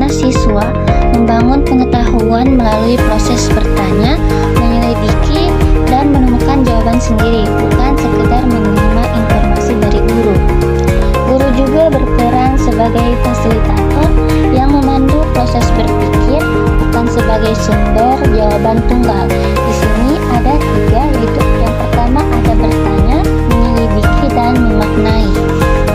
mana siswa membangun pengetahuan melalui proses bertanya, menyelidiki, dan menemukan jawaban sendiri, bukan sekedar menerima informasi dari guru. Guru juga berperan sebagai fasilitator yang memandu proses berpikir, bukan sebagai sumber jawaban tunggal. Di sini ada 3, yaitu yang pertama ada bertanya, menyelidiki, dan memaknai.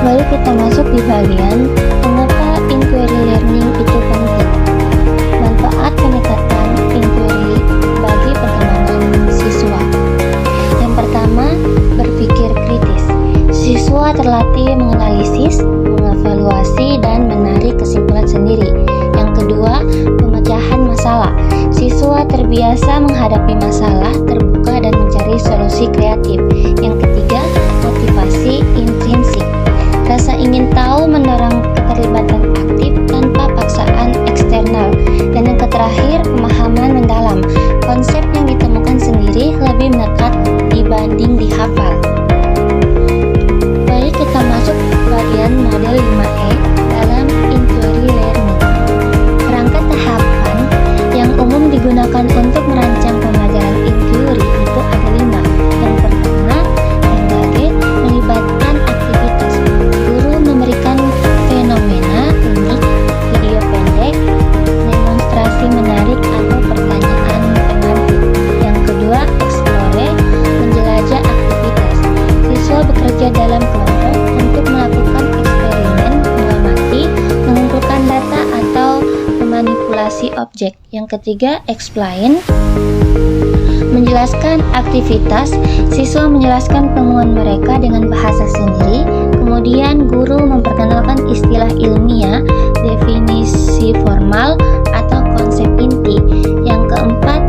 Lalu kita masuk di bagian mengapa inquiry learning itu penting. Manfaat pendekatan inquiry bagi perkembangan siswa. Yang pertama, berpikir kritis. Siswa terlatih menganalisis, mengevaluasi, dan menarik kesimpulan sendiri. Yang kedua, pemecahan masalah. Siswa terbiasa menghadapi masalah, terbuka, dan mencari solusi kreatif. Yang ketiga, motivasi intrinsik. Rasa ingin tahu mendorong keterlibatan aktif tanpa paksaan eksternal. Dan yang terakhir, pemahaman mendalam. Konsep yang ditemukan sendiri lebih melekat dibanding dihafal. Baik, kita masuk bagian model 5E dalam inquiry learning. Perangkat tahapan yang umum digunakan untuk merancang pembelajaran inquiry itu ada 5. Yang pertama, engage, melibatkan aktivitas. Guru memberikan fenomena unik, video pendek, demonstrasi menarik, atau pertanyaan pengantin. Yang kedua, explore, menjelajah aktivitas. Siswa bekerja dalam kelompok untuk melakukan eksperimen, mengamati, mengumpulkan data, atau memanipulasi objek. Yang ketiga, explain, menjelaskan aktivitas. Siswa menjelaskan penemuan mereka dengan bahasa sendiri. Kemudian guru memperkenalkan istilah ilmiah, definisi formal, atau konsep inti. Yang keempat,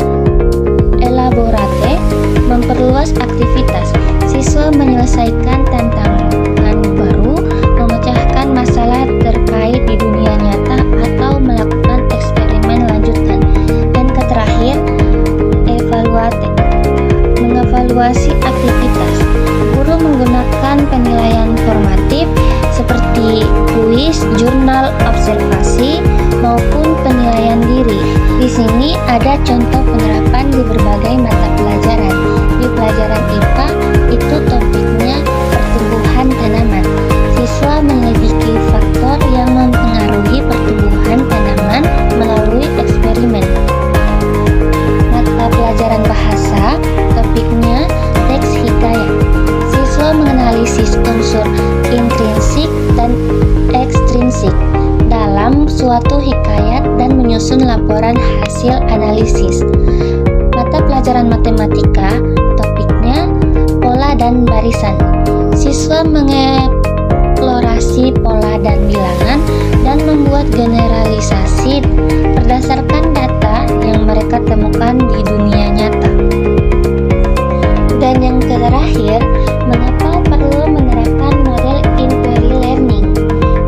elaborate, memperluas aktivitas. Siswa menyelesaikan tantangan baru, memecahkan masalah terkait di dunia nyata, atau melakukan eksperimen lanjutan. Dan terakhir, evaluate, mengevaluasi aktivitas. Guru menggunakan penilaian formatif seperti kuis, jurnal observasi, maupun penilaian diri. Di sini ada contoh penerapan di berbagai mata pelajaran. Di pelajaran IPA itu topiknya pertumbuhan tanaman. Siswa menyelidiki faktor yang mempengaruhi pertumbuhan tanaman melalui eksperimen. Mata pelajaran bahasa, topiknya teks hikayat. Siswa menganalisis unsur intrinsik dan ekstrinsik dalam suatu hikayat dan menyusun laporan hasil analisis. Mata pelajaran matematika, topiknya pola dan barisan. Siswa mengeksplorasi pola dan bilangan dan membuat generalisasi berdasarkan data yang mereka temukan di dunia nyata. Dan yang terakhir, mengapa perlu menerapkan model inquiry learning?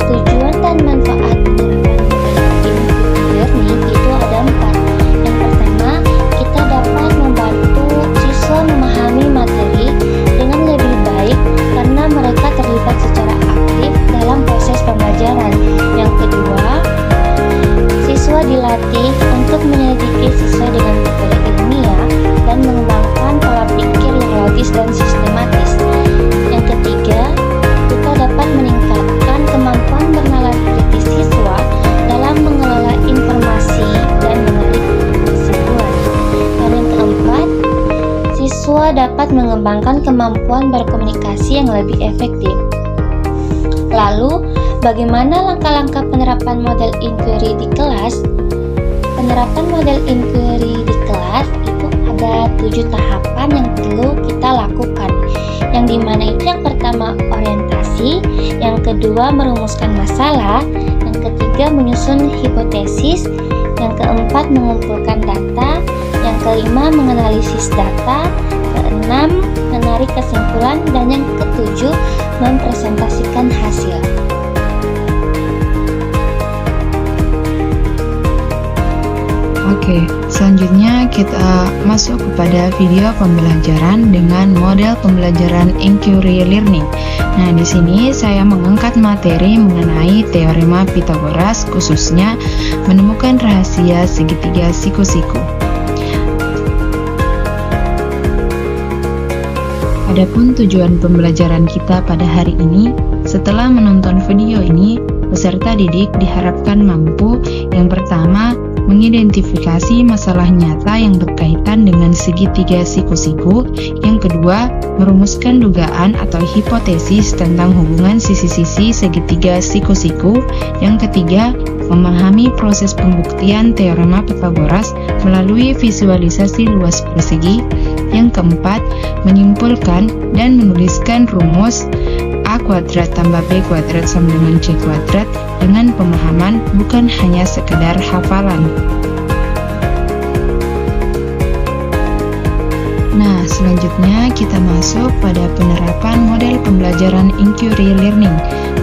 Tujuan dan manfaat menerapkan model inquiry learning itu ada 4. Yang pertama, kita dapat membantu siswa memahami materi dengan lebih baik karena mereka terlibat secara aktif dalam proses pembelajaran. Yang kedua, siswa dilatih untuk menyelidiki sesuai dengan metode ilmiah dan mengembangkan pola pikir yang logis dan sistematis. Yang ketiga, kita dapat meningkatkan kemampuan bernalar kritis siswa dalam mengelola informasi dan menarik kesimpulan. Dan yang keempat, siswa dapat mengembangkan kemampuan berkomunikasi yang lebih efektif. Lalu, bagaimana langkah-langkah penerapan model inquiry di kelas? Penerapan model inquiry di kelas itu ada 7 tahapan yang perlu kita lakukan. Yang dimana itu yang pertama orientasi, yang kedua merumuskan masalah, yang ketiga menyusun hipotesis, yang keempat mengumpulkan data, yang kelima menganalisis data, keenam menarik kesimpulan, dan yang ketujuh mempresentasikan hasil. Oke, selanjutnya kita masuk kepada video pembelajaran dengan model pembelajaran inquiry learning. Nah, di sini saya mengangkat materi mengenai teorema Pythagoras, khususnya menemukan rahasia segitiga siku-siku. Adapun tujuan pembelajaran kita pada hari ini, setelah menonton video ini, peserta didik diharapkan mampu yang pertama, mengidentifikasi masalah nyata yang berkaitan dengan segitiga siku-siku. Yang kedua, merumuskan dugaan atau hipotesis tentang hubungan sisi-sisi segitiga siku-siku. Yang ketiga, memahami proses pembuktian teorema Pythagoras melalui visualisasi luas persegi. Yang keempat, menyimpulkan dan menuliskan rumus A kuadrat tambah B kuadrat sama dengan C kuadrat dengan pemahaman, bukan hanya sekedar hafalan. Nah, selanjutnya kita masuk pada penerapan model pembelajaran inquiry learning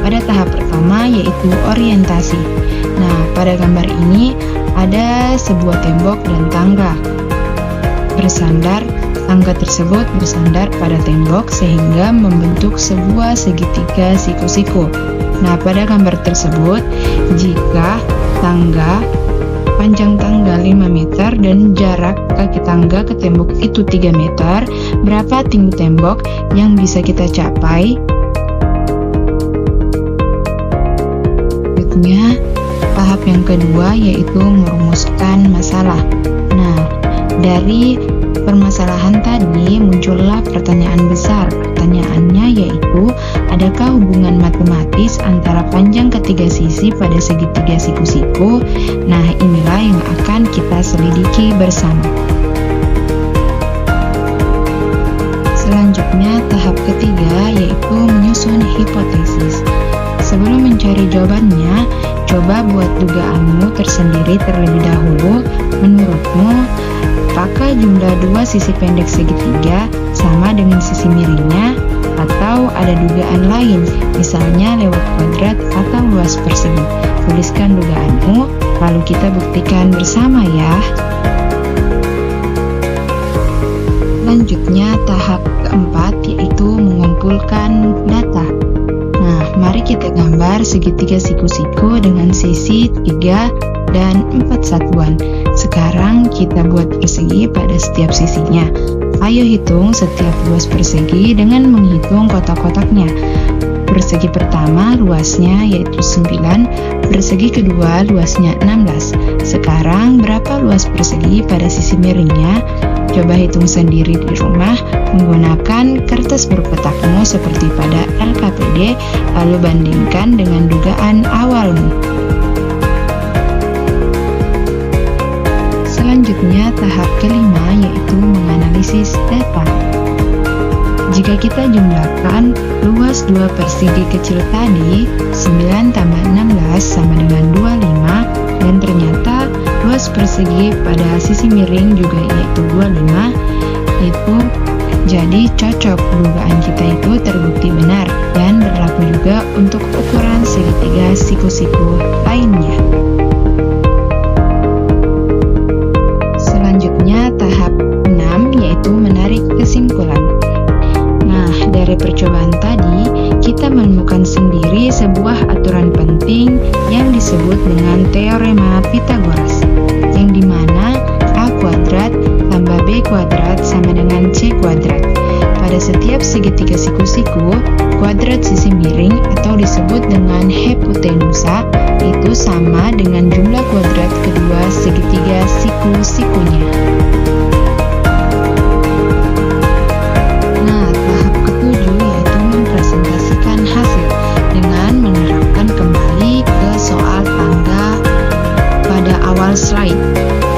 pada tahap pertama, yaitu orientasi. Nah, pada gambar ini ada sebuah tembok dan tangga bersandar. Tangga tersebut bersandar pada tembok sehingga membentuk sebuah segitiga siku-siku. Nah, pada gambar tersebut, jika panjang tangga 5 meter dan jarak kaki tangga ke tembok itu 3 meter, berapa tinggi tembok yang bisa kita capai? Selanjutnya, tahap yang kedua yaitu merumuskan masalah. Nah, dari permasalahan tadi muncullah pertanyaan besar. Pertanyaannya yaitu, adakah hubungan matematis antara panjang ketiga sisi pada segitiga siku-siku? Nah, inilah yang akan kita selidiki bersama. Selanjutnya, tahap ketiga yaitu menyusun hipotesis. Sebelum mencari jawabannya, coba buat dugaanmu tersendiri terlebih dahulu. Menurutmu, apakah jumlah dua sisi pendek segitiga sama dengan sisi miringnya? Atau ada dugaan lain, misalnya lewat kuadrat atau luas persegi? Tuliskan dugaanmu, lalu kita buktikan bersama ya. Selanjutnya, tahap keempat yaitu mengumpulkan data. Nah, mari kita gambar segitiga siku-siku dengan sisi 3 dan 4 satuan. Sekarang kita buat persegi pada setiap sisinya. Ayo hitung setiap luas persegi dengan menghitung kotak-kotaknya. Persegi pertama luasnya yaitu 9, persegi kedua luasnya 16. Sekarang berapa luas persegi pada sisi miringnya? Coba hitung sendiri di rumah menggunakan kertas berkotakmu seperti pada LKPD, lalu bandingkan dengan dugaan awalmu. Selanjutnya, tahap kelima yaitu menganalisis data. Jika kita jumlahkan luas dua persegi kecil tadi, 9 tambah 16 sama dengan 25, dan ternyata luas persegi pada sisi miring juga yaitu 25, itu jadi cocok. Dugaan kita itu terbukti benar dan berlaku juga untuk ukuran segitiga siku-siku lainnya. Selanjutnya, tahap 6 yaitu menarik kesimpulan. Nah, dari percobaan tadi, kita menemukan sendiri sebuah aturan penting yang disebut dengan teorema Pythagoras, yang dimana A kuadrat tambah B kuadrat sama dengan C kuadrat. Pada setiap segitiga siku-siku, kuadrat sisi miring atau disebut dengan hipotenusa itu sama dengan jumlah kuadrat kedua segitiga siku-sikunya. Nah, tahap ketujuh yaitu mempresentasikan hasil dengan menerapkan kembali ke soal tangga pada awal slide,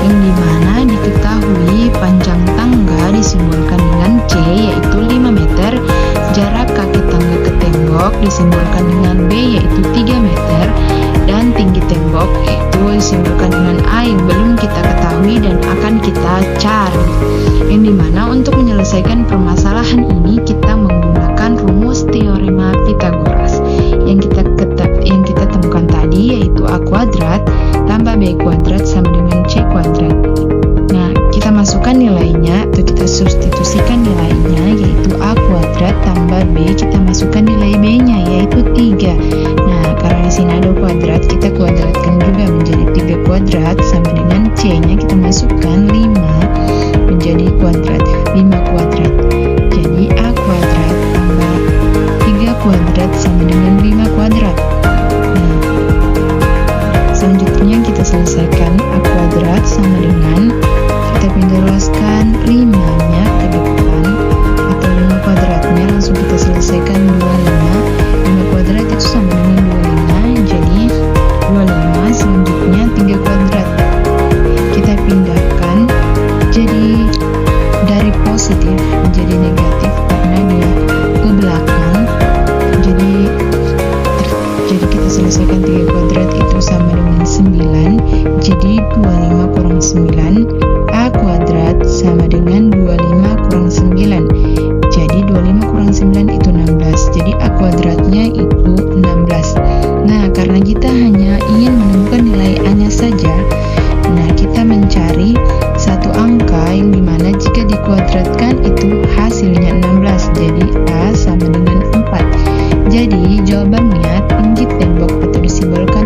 yang dimana diketahui panjang tangga disimbolkan dengan C yaitu 5 meter, jarak kaki tangga ke tembok disimbolkan dengan B yaitu 3 meter, dan tinggi tembok itu disimbolkan dengan A yang belum kita ketahui dan akan kita cari. Yang dimana untuk menyelesaikan permasalahan ini kita menggunakan rumus teorema Pythagoras yang kita temukan tadi, yaitu A kuadrat tambah B kuadrat sama dengan C kuadrat. Nah, kita masukkan nilainya atau kita substitusikan nilainya, yaitu A kuadrat tambah B, kita masukkan nilai B dengan 5 kuadrat. Nah, selanjutnya kita selesaikan A kuadrat sama dengan, kita pindah ruaskan 5-nya ke depan, atau 5 kuadratnya langsung kita selesaikan 25. 5 kuadrat itu sama dengan 25, jadi 25. Selanjutnya 3 kuadrat. Kita pindahkan jadi dari positif menjadi negatif karena dia ke belakang. Jadi kita selesaikan 3 kuadrat itu sama dengan 9. Jadi 25 kurang 9, A kuadrat sama dengan 25 kurang 9. Jadi 25 kurang 9 itu 16. Jadi A kuadratnya itu 16. Nah, karena kita hanya ingin menemukan nilai A-nya saja, nah kita mencari satu angka yang dimana jika dikuadratkan itu hasilnya 16. Jadi A sama dengan 4. Jadi jawabannya tinggi tembok atau disimbolkan